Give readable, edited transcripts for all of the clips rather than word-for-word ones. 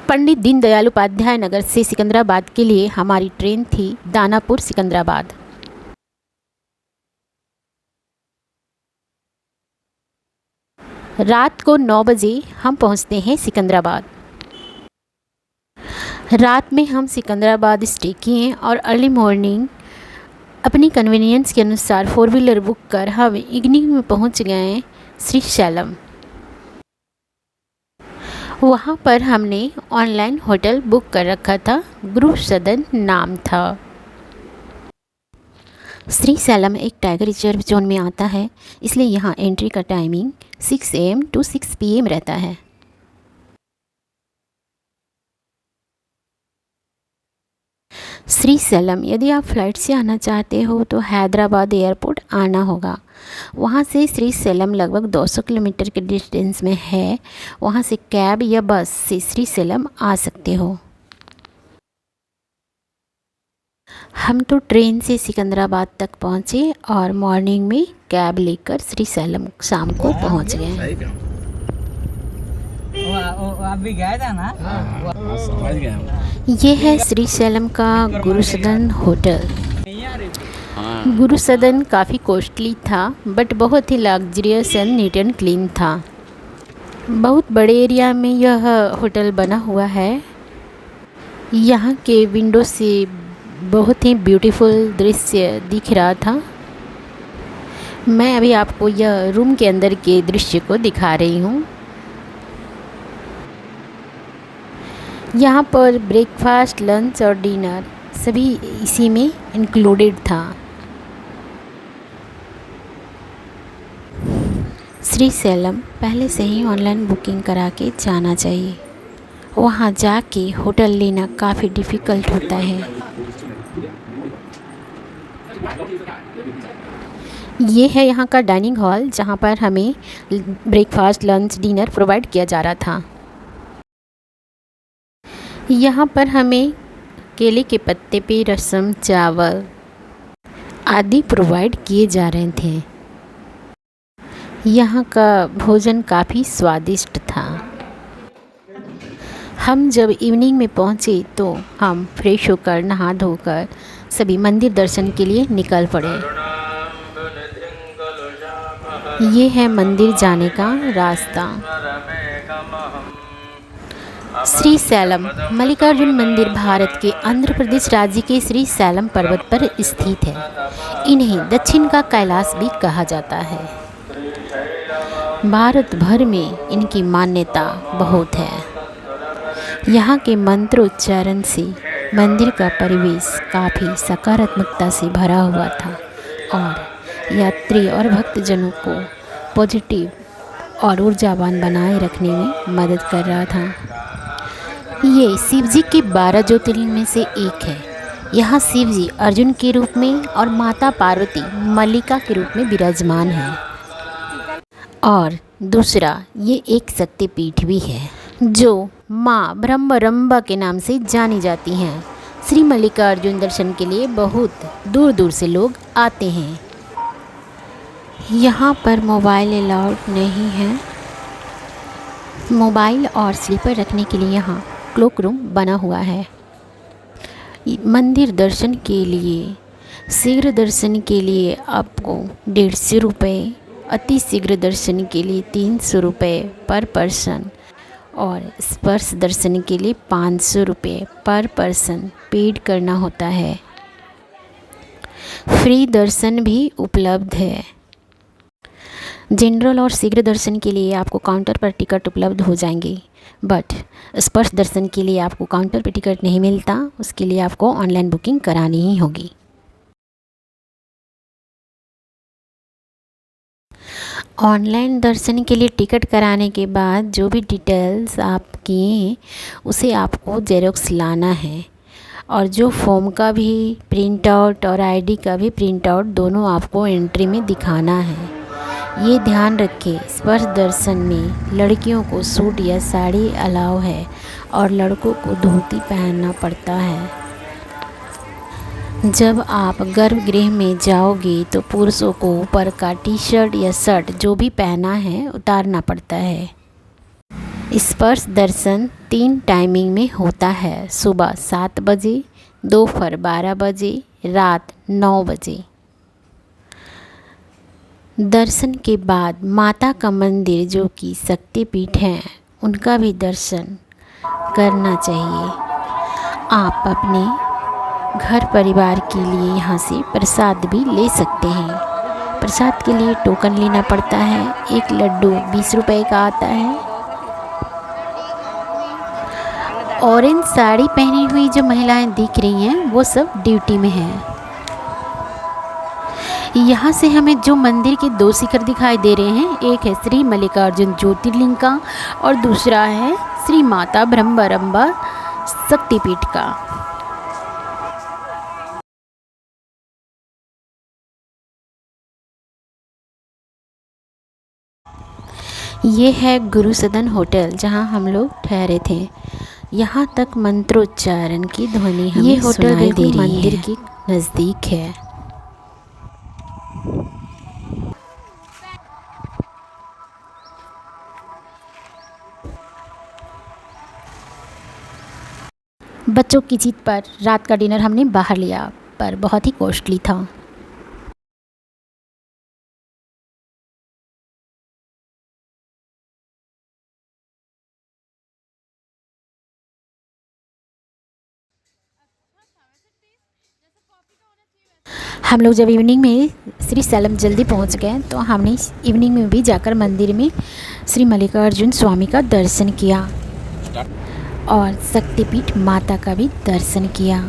पंडित दीनदयाल उपाध्याय नगर से सिकंदराबाद के लिए हमारी ट्रेन थी दानापुर सिकंदराबाद। रात को 9 बजे हम पहुंचते हैं सिकंदराबाद। रात में हम सिकंदराबाद स्टे किए और अर्ली मॉर्निंग अपनी कन्वीनियंस के अनुसार 4 व्हीलर बुक कर हम इवनिंग में पहुंच गए श्रीशैलम। वहाँ पर हमने ऑनलाइन होटल बुक कर रखा था, गुरु सदन नाम था। श्रीशैलम एक टाइगर रिजर्व जोन में आता है, इसलिए यहाँ एंट्री का टाइमिंग 6 AM to 6 PM रहता है। श्रीशैलम यदि आप फ़्लाइट से आना चाहते हो तो हैदराबाद एयरपोर्ट आना होगा। वहाँ से श्रीशैलम लगभग 200 किलोमीटर के डिस्टेंस में है। वहाँ से कैब या बस से श्रीशैलम आ सकते हो। हम तो ट्रेन से सिकंदराबाद तक पहुँचे और मॉर्निंग में कैब लेकर श्रीशैलम शाम को पहुँच गए। आप भी गए थे ना? समझ गए। ये है श्रीशैलम का गुरु सदन होटल। गुरु सदन काफ़ी कॉस्टली था बट बहुत ही luxurious and neat and clean था। बहुत बड़े एरिया में यह होटल बना हुआ है। यहाँ के विंडो से बहुत ही ब्यूटीफुल दृश्य दिख रहा था। मैं अभी आपको यह रूम के अंदर के दृश्य को दिखा रही हूँ। यहाँ पर ब्रेकफास्ट, लंच और डिनर सभी इसी में इंक्लूडेड था। श्रीशैलम पहले से ही ऑनलाइन बुकिंग करा के जाना चाहिए। वहाँ जाके होटल लेना काफ़ी डिफ़िकल्ट होता है। ये है यहाँ का डाइनिंग हॉल जहाँ पर हमें ब्रेकफास्ट, लंच, डिनर प्रोवाइड किया जा रहा था। यहाँ पर हमें केले के पत्ते पे रसम, चावल आदि प्रोवाइड किए जा रहे थे। यहाँ का भोजन काफ़ी स्वादिष्ट था। हम जब इवनिंग में पहुँचे तो हम फ्रेश होकर नहा धोकर सभी मंदिर दर्शन के लिए निकल पड़े। ये है मंदिर जाने का रास्ता। श्रीशैलम मल्लिकार्जुन मंदिर भारत के आंध्र प्रदेश राज्य के श्रीशैलम पर्वत पर स्थित है। इन्हें दक्षिण का कैलाश भी कहा जाता है। भारत भर में इनकी मान्यता बहुत है। यहाँ के मंत्रोच्चारण से मंदिर का परिवेश काफ़ी सकारात्मकता से भरा हुआ था और यात्री और भक्तजनों को पॉजिटिव और ऊर्जावान बनाए रखने में मदद कर रहा था। ये शिवजी के 12 ज्योतिर्लिंग में से एक है। यहाँ शिवजी अर्जुन के रूप में और माता पार्वती मल्लिका के रूप में विराजमान है। और दूसरा, ये एक शक्तिपीठ भी है जो माँ ब्रह्मरंबा के नाम से जानी जाती हैं। श्री मल्लिकार्जुन दर्शन के लिए बहुत दूर दूर से लोग आते हैं। यहाँ पर मोबाइल अलाउड नहीं है। मोबाइल और स्लीपर रखने के लिए यहाँ क्लोक रूम बना हुआ है। मंदिर दर्शन के लिए, शीघ्र दर्शन के लिए आपको 150 रुपये, अति शीघ्र दर्शन के लिए 300 रुपये पर पर्सन और स्पर्श दर्शन के लिए 500 रुपये पर पर्सन पेड करना होता है। फ्री दर्शन भी उपलब्ध है। जनरल और शीघ्र दर्शन के लिए आपको काउंटर पर टिकट उपलब्ध हो जाएंगे, बट स्पर्श दर्शन के लिए आपको काउंटर पर टिकट नहीं मिलता। उसके लिए आपको ऑनलाइन बुकिंग करानी ही होगी। ऑनलाइन दर्शन के लिए टिकट कराने के बाद जो भी डिटेल्स आप किए उसे आपको जेरोक्स लाना है और जो फॉर्म का भी प्रिंट आउट और आईडी का भी प्रिंट आउट दोनों आपको एंट्री में दिखाना है। ये ध्यान रखें, स्पर्श दर्शन में लड़कियों को सूट या साड़ी अलाउ है और लड़कों को धोती पहनना पड़ता है। जब आप गर्भगृह में जाओगे तो पुरुषों को ऊपर का टी शर्ट या शर्ट जो भी पहना है उतारना पड़ता है। स्पर्श दर्शन 3 टाइमिंग में होता है, सुबह 7 बजे, दोपहर 12 बजे, रात 9 बजे। दर्शन के बाद माता का मंदिर जो कि शक्तिपीठ है उनका भी दर्शन करना चाहिए। आप अपने घर परिवार के लिए यहाँ से प्रसाद भी ले सकते हैं। प्रसाद के लिए टोकन लेना पड़ता है। एक लड्डू 20 रुपए का आता है। ऑरेंज साड़ी पहनी हुई जो महिलाएं दिख रही हैं वो सब ड्यूटी में हैं। यहाँ से हमें जो मंदिर के 2 शिखर दिखाई दे रहे हैं, एक है श्री मल्लिकार्जुन ज्योतिर्लिंग का और दूसरा है श्री माता ब्रह्मरंबा शक्तिपीठ का। ये है गुरु सदन होटल जहाँ हम लोग ठहरे थे। यहाँ तक मंत्रोच्चारण की ध्वनि हमें ये होटल सुनाई दे बिल्कुल रही मंदिर है। के नज़दीक है। बच्चों की जिद पर रात का डिनर हमने बाहर लिया, पर बहुत ही कॉस्टली था। हम लोग जब इवनिंग में श्री सैलम जल्दी पहुंच गए तो हमने इवनिंग में भी जाकर मंदिर में श्री मल्लिकार्जुन स्वामी का दर्शन किया और शक्तिपीठ माता का भी दर्शन किया।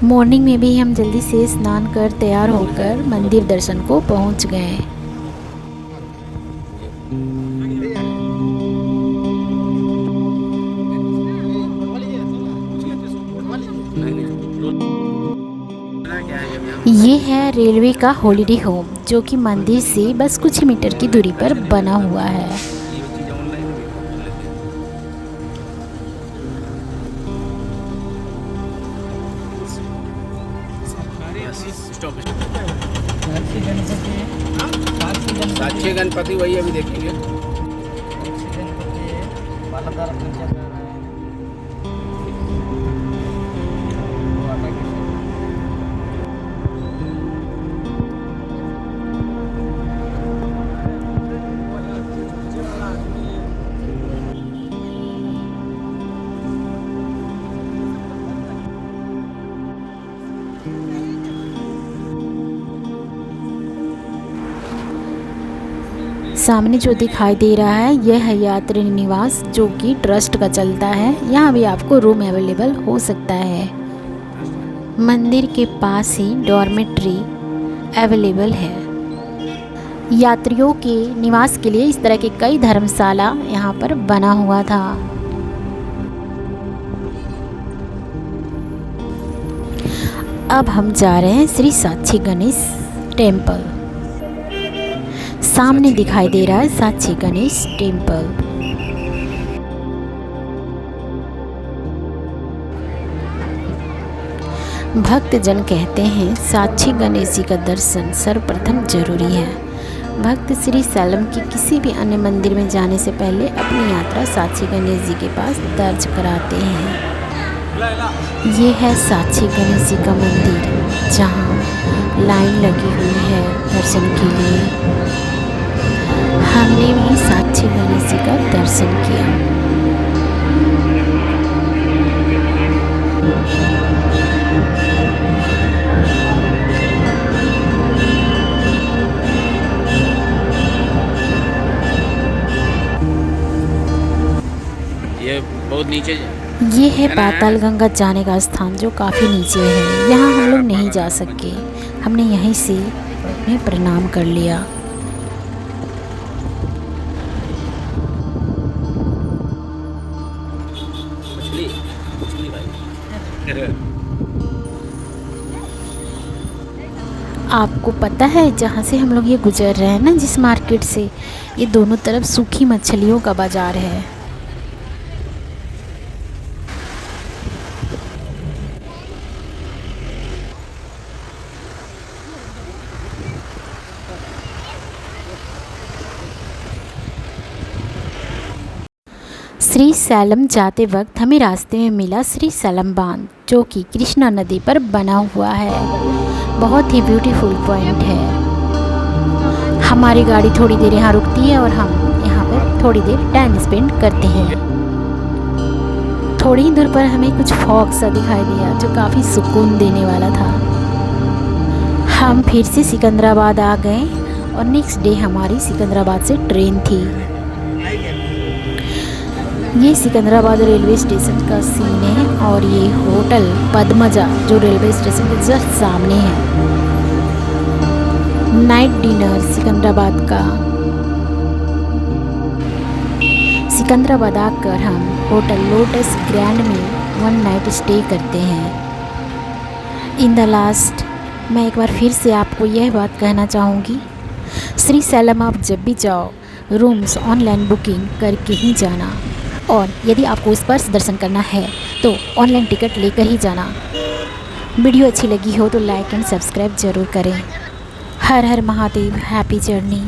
मॉर्निंग में भी हम जल्दी से स्नान कर तैयार होकर मंदिर दर्शन को पहुंच गए। ये है रेलवे का हॉलिडे होम जो कि मंदिर से बस कुछ मीटर की दूरी पर बना हुआ है। साक्षी गणपति वही अभी देखेंगे। सामने जो दिखाई दे रहा है यह है यात्री निवास जो कि ट्रस्ट का चलता है। यहाँ भी आपको रूम अवेलेबल हो सकता है। मंदिर के पास ही डॉर्मेट्री अवेलेबल है। यात्रियों के निवास के लिए इस तरह के कई धर्मशाला यहाँ पर बना हुआ था। अब हम जा रहे हैं श्री साक्षी गणेश टेम्पल। सामने दिखाई दे रहा है साक्षी गणेश टेम्पल। भक्तजन कहते हैं साक्षी गणेश जी का दर्शन सर्वप्रथम जरूरी है। भक्त श्री सैलम की किसी भी अन्य मंदिर में जाने से पहले अपनी यात्रा साक्षी गणेश जी के पास दर्ज कराते हैं। ये है साक्षी गणेश जी का मंदिर जहाँ लाइन लगी हुई है दर्शन के लिए। हमने भी साक्षी गणेश जी का दर्शन किया। ये बहुत नीचे ये है पाताल गंगा जाने का स्थान जो काफ़ी नीचे है। यहाँ हम लोग नहीं जा सके। हमने यहीं से उन्हें प्रणाम कर लिया। आपको पता है जहाँ से हम लोग ये गुजर रहे हैं ना, जिस मार्केट से, ये दोनों तरफ सूखी मछलियों का बाज़ार है। श्री सैलम जाते वक्त हमें रास्ते में मिला श्री सैलम बांध, जो कि कृष्णा नदी पर बना हुआ है। बहुत ही ब्यूटीफुल पॉइंट है। हमारी गाड़ी थोड़ी देर यहाँ रुकती है और हम यहाँ पर थोड़ी देर टाइम स्पेंड करते हैं। थोड़ी ही दूर पर हमें कुछ फॉग सा दिखाई दिया जो काफ़ी सुकून देने वाला था। हम फिर से सिकंदराबाद आ गए और नेक्स्ट डे हमारी सिकंदराबाद से ट्रेन थी। ये सिकंदराबाद रेलवे स्टेशन का सीन है और ये होटल पद्मजा जो रेलवे स्टेशन के जस्ट सामने है। नाइट डिनर सिकंदराबाद का। सिकंदराबाद आकर हम होटल लोटस ग्रैंड में 1 नाइट स्टे करते हैं। इन द लास्ट मैं एक बार फिर से आपको यह बात कहना चाहूँगी, श्री सैलम आप जब भी जाओ रूम्स ऑनलाइन बुकिंग करके ही जाना, और यदि आपको स्पर्श दर्शन करना है तो ऑनलाइन टिकट लेकर ही जाना। वीडियो अच्छी लगी हो तो लाइक एंड सब्सक्राइब ज़रूर करें। हर हर महादेव, हैप्पी जर्नी।